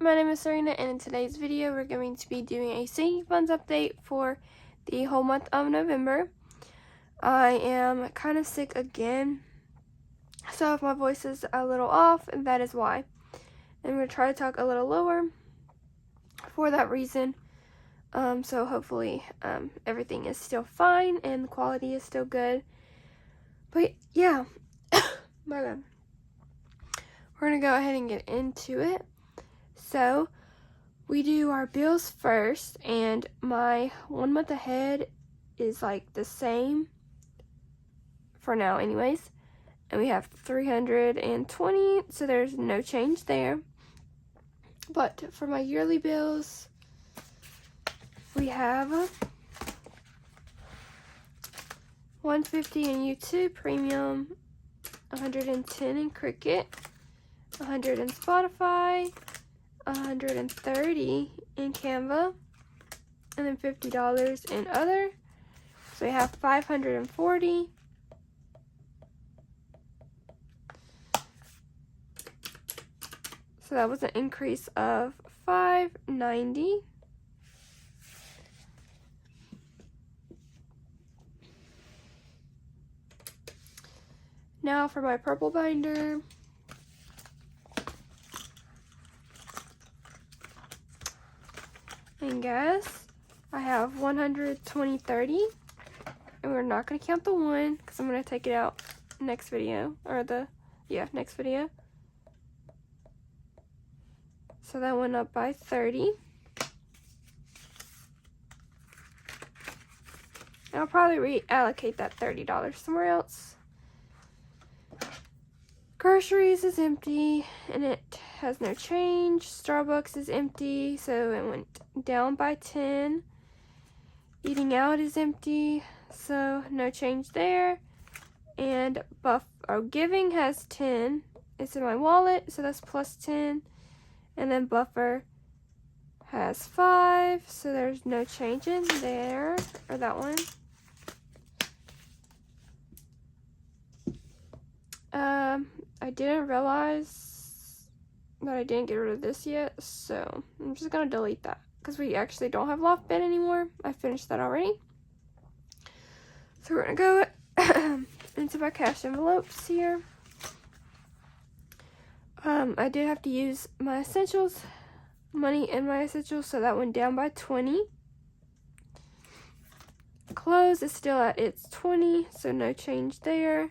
my name is Sarina, and in today's video we're going to be doing a sinking funds update for the whole month of November. I am kind of sick again, so if my voice is a little off, that is why. I'm going to try to talk a little lower for that reason, so hopefully everything is still fine and the quality is still good. But yeah, my God. We're going to go ahead and get into it. So, we do our bills first, and my 1 month ahead is like the same for now anyways. And we have 320, so there's no change there. But for my yearly bills, we have $150 in YouTube Premium, $110 in Cricket, $100 in Spotify, $130 in Canva, and then $50 in other. So we have $540. So that was an increase of $590. Now for my purple binder. And gas, I have $120.30, and we're not going to count the 1 because I'm going to take it out next video, or next video. So that went up by 30. And I'll probably reallocate that $30 somewhere else. Groceries is empty, and it has no change. Starbucks is empty, so it went down by 10. Eating out is empty, so no change there. And giving has 10. It's in my wallet, so that's plus 10. And then buffer has 5, so there's no change in there, or that one. I didn't realize that I didn't get rid of this yet, so I'm just gonna delete that because we actually don't have loft bin anymore. I finished that already. So we're gonna go into my cash envelopes here. I did have to use my essentials, money in my essentials, so that went down by 20. Clothes is still at its 20, so no change there.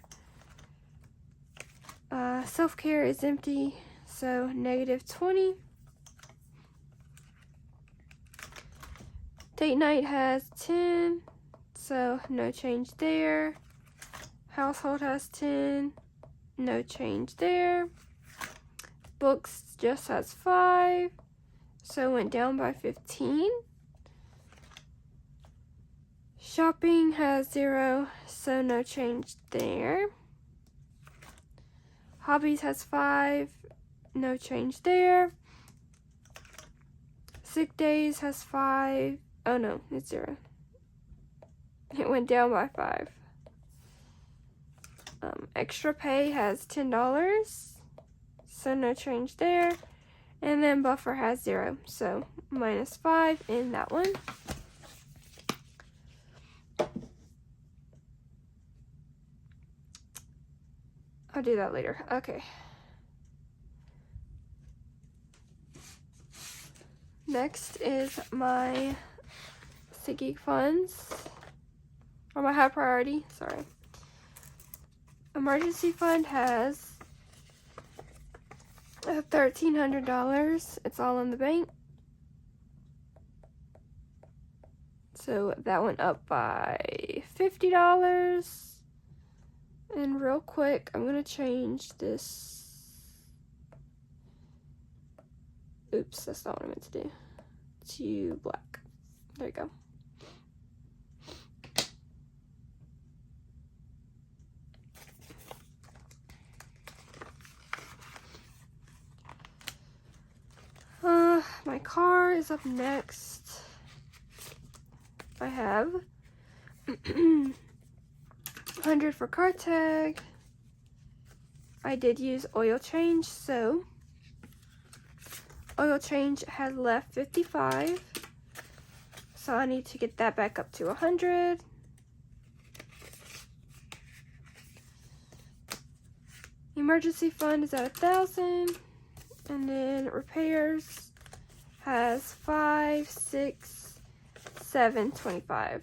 Self-care is empty, so negative 20. Date night has 10, so no change there. Household has 10, no change there. Books just has 5, so went down by 15. Shopping has 0, so no change there. Hobbies has 5, no change there. Sick days has 5. Oh no, it's 0. It went down by 5. Extra pay has $10, so no change there. And then buffer has 0, so minus 5 in that one. I'll do that later. Okay. Next is my sinking funds, or my high priority, sorry. Emergency fund has $1,300. It's all in the bank. So that went up by $50. And real quick, I'm going to change this. Oops, that's not what I meant to do. To black. There you go. My car is up next. I have 100 for car tag. I did use oil change, so oil change has left 55. So I need to get that back up to 100. Emergency fund is at 1,000. And then repairs has 5, 6, 7, 25.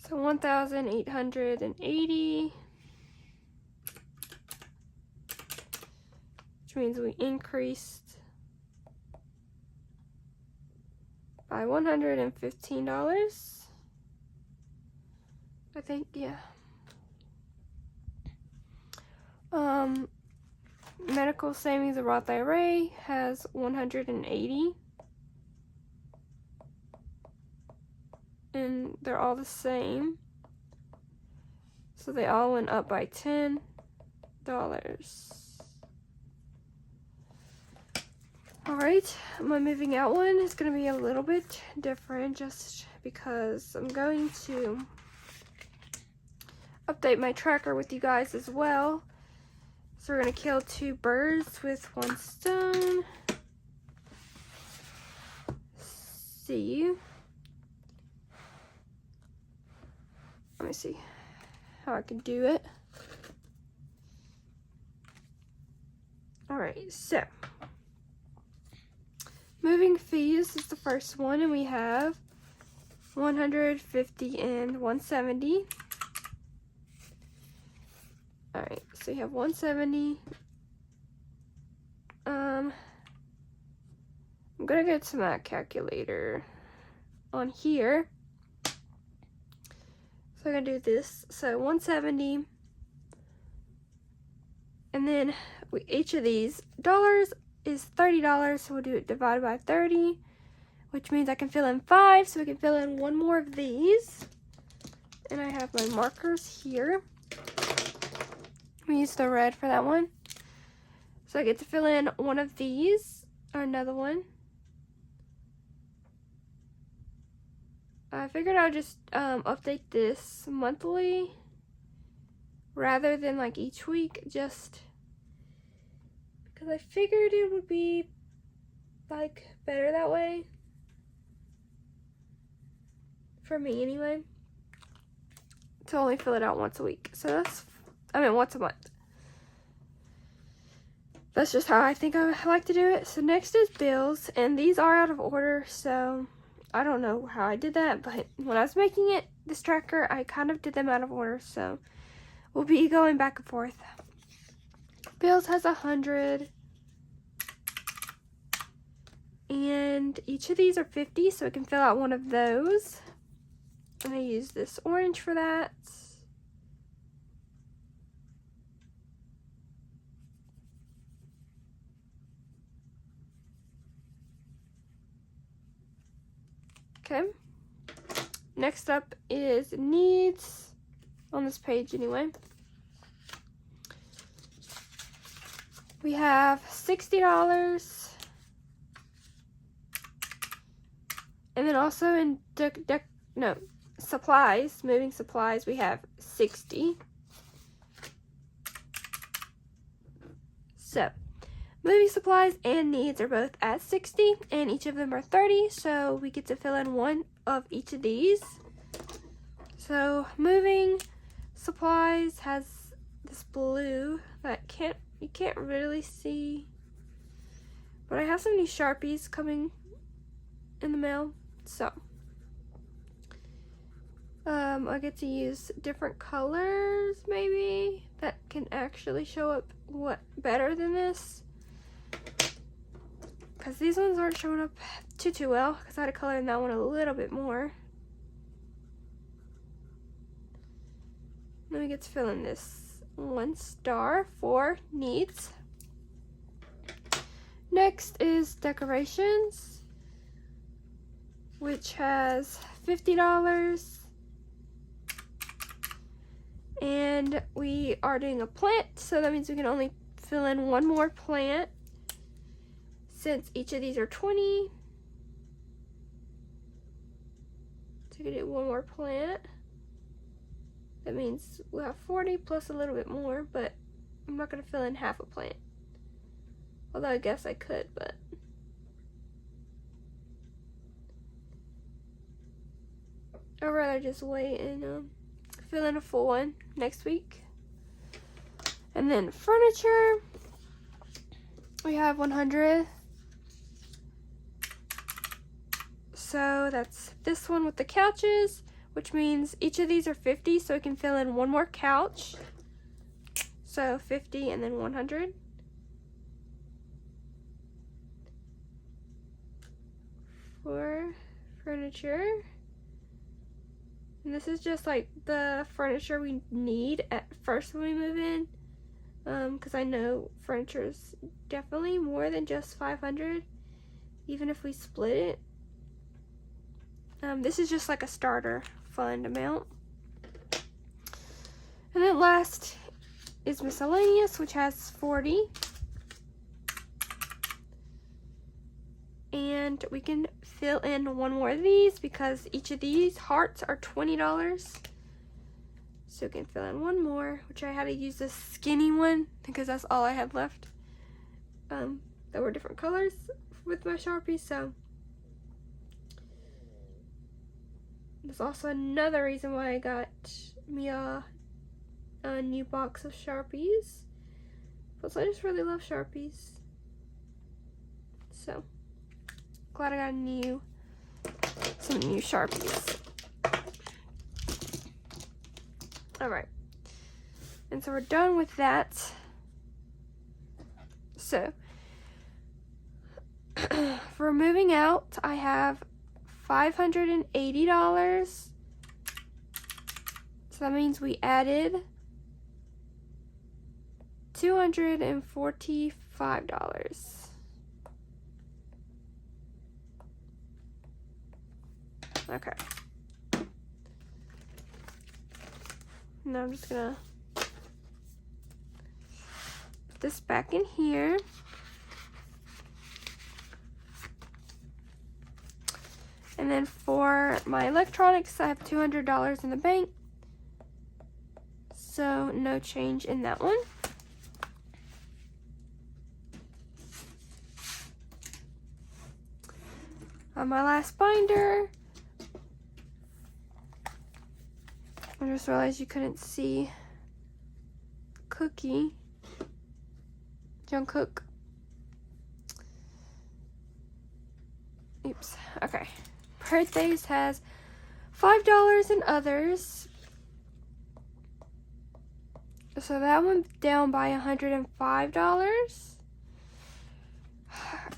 So 1,880, which means we increased by $115. I think, yeah. Medical savings of Roth IRA has 180. And they're all the same. So they all went up by $10. Alright, my moving out one is going to be a little bit different just because I'm going to update my tracker with you guys as well. So we're going to kill 2 birds with 1 stone. See. Let me see how I can do it. Alright, so moving fees is the first one, and we have 150 and 170. Alright, so you have 170. I'm gonna go to my calculator on here. So I'm gonna do this. So 170, and then each of these dollars is $30. So we'll do it divided by 30, which means I can fill in 5. So we can fill in 1 more of these. And I have my markers here. We use the red for that one. So I get to fill in 1 of these, or another one. I figured I'd just update this monthly rather than like each week, just because I figured it would be like better that way for me anyway, to only fill it out once a week. So once a month. That's just how I think I like to do it. So next is bills, and these are out of order, so I don't know how I did that, but when I was making this tracker, I kind of did them out of order, so we'll be going back and forth. Bills has 100, and each of these are 50, so I can fill out 1 of those. And I use this orange for that. Okay, next up is needs, on this page anyway. We have $60, and then also in supplies, moving supplies, we have 60. So moving supplies and needs are both at 60, and each of them are 30, so we get to fill in 1 of each of these. So moving supplies has this blue that you can't really see, but I have some new Sharpies coming in the mail, so I get to use different colors maybe that can actually show up better than this, because these ones aren't showing up too well, because I had to color in that one a little bit more. Then we get to fill in this 1 star for needs. Next is decorations, which has $50. And we are doing a plant, so that means we can only fill in one more plant since each of these are 20. So we can do one more plant. That means we'll have 40 plus a little bit more, but I'm not going to fill in half a plant. Although I guess I could, but I'd rather just wait and fill in a full one next week. And then furniture, we have 100. So that's this one with the couches, which means each of these are 50, so we can fill in one more couch. So 50 and then 100. For furniture. And this is just like the furniture we need at first when we move in. Because I know furniture is definitely more than just 500, even if we split it. This is just like a starter fund amount. And then last is miscellaneous, which has 40. And we can fill in one more of these because each of these hearts are $20. So we can fill in one more, which I had to use this skinny one because that's all I had left. That were different colors with my Sharpie, so there's also another reason why I got me a new box of Sharpies. Plus, I just really love Sharpies. So, glad I got some new Sharpies. Alright. And so we're done with that. So, for moving out, I have $580. So that means we added $245. Okay. Now I'm just gonna put this back in here. And then for my electronics, I have $200 in the bank. So no change in that one. On my last binder, I just realized you couldn't see Cookie, Jungkook. Oops, okay. Birthdays has $5 in others. So that one's down by $105.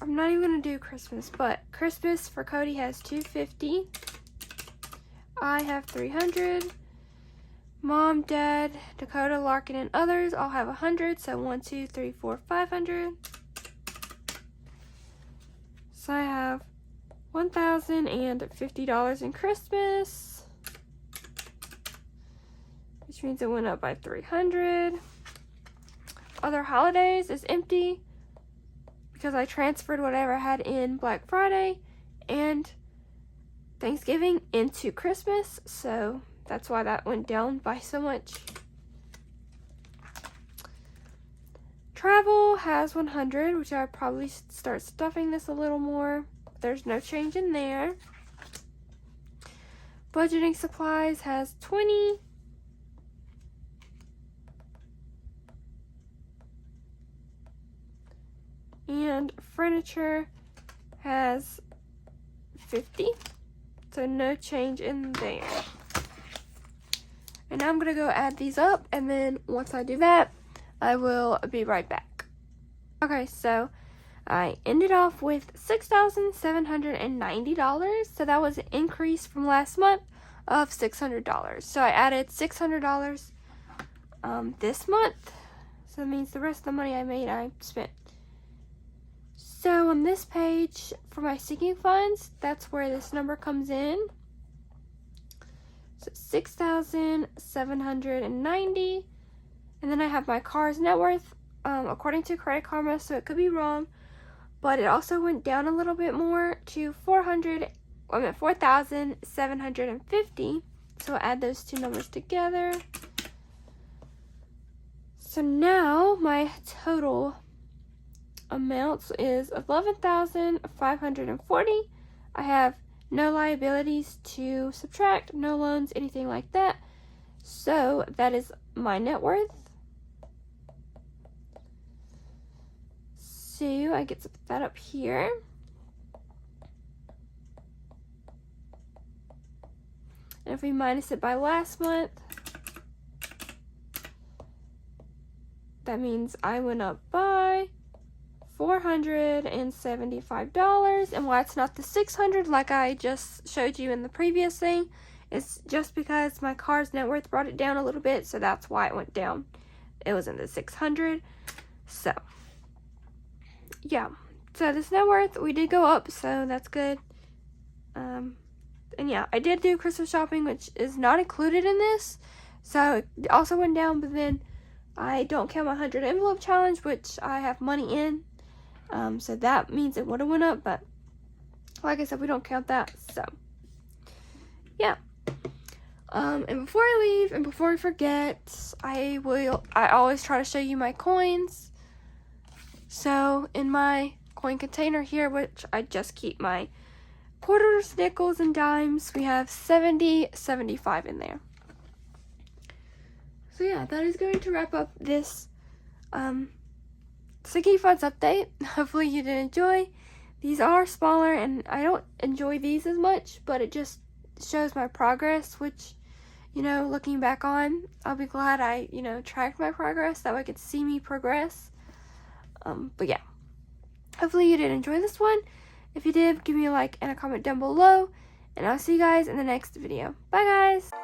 I'm not even gonna do Christmas, but Christmas for Cody has $250. I have $300. Mom, Dad, Dakota, Larkin, and others all have $100. So 1, 2, 3, 4, 500. So I have $1,050 in Christmas, which means it went up by $300. Other holidays is empty because I transferred whatever I had in Black Friday and Thanksgiving into Christmas, so that's why that went down by so much. Travel has 100, which I probably should start stuffing this a little more. There's no change in there. Budgeting supplies has 20. And furniture has 50. So no change in there. And now I'm gonna go add these up, and then once I do that, I will be right back. Okay, so I ended off with $6,790. So that was an increase from last month of $600. So I added $600 this month. So that means the rest of the money I made, I spent. So on this page for my sinking funds, that's where this number comes in. So $6,790. And then I have my car's net worth according to Credit Karma, so it could be wrong, but it also went down a little bit more to 4,750. So I'll add those two numbers together. So now my total amount is 11,540. I have no liabilities to subtract, no loans, anything like that. So that is my net worth. So I get to put that up here. And if we minus it by last month, that means I went up by $475. And why it's not the $600 like I just showed you in the previous thing, it's just because my car's net worth brought it down a little bit, so that's why it went down. It wasn't the $600. So yeah, so this net worth, we did go up, so that's good. And yeah, I did do Christmas shopping, which is not included in this, so it also went down. But then I don't count my 100 envelope challenge, which I have money in, so that means it would have went up, but like I said, we don't count that. So yeah, and before I leave and before I forget, I always try to show you my coins. So in my coin container here, which I just keep my quarters, nickels, and dimes, we have 70, 75 in there. So yeah, that is going to wrap up this Sticky Funds update. Hopefully you did enjoy. These are smaller, and I don't enjoy these as much, but it just shows my progress, which, you know, looking back on, I'll be glad I, you know, tracked my progress. That way I could see me progress. But yeah, hopefully you did enjoy this one. If you did, give me a like and a comment down below, and I'll see you guys in the next video. Bye guys!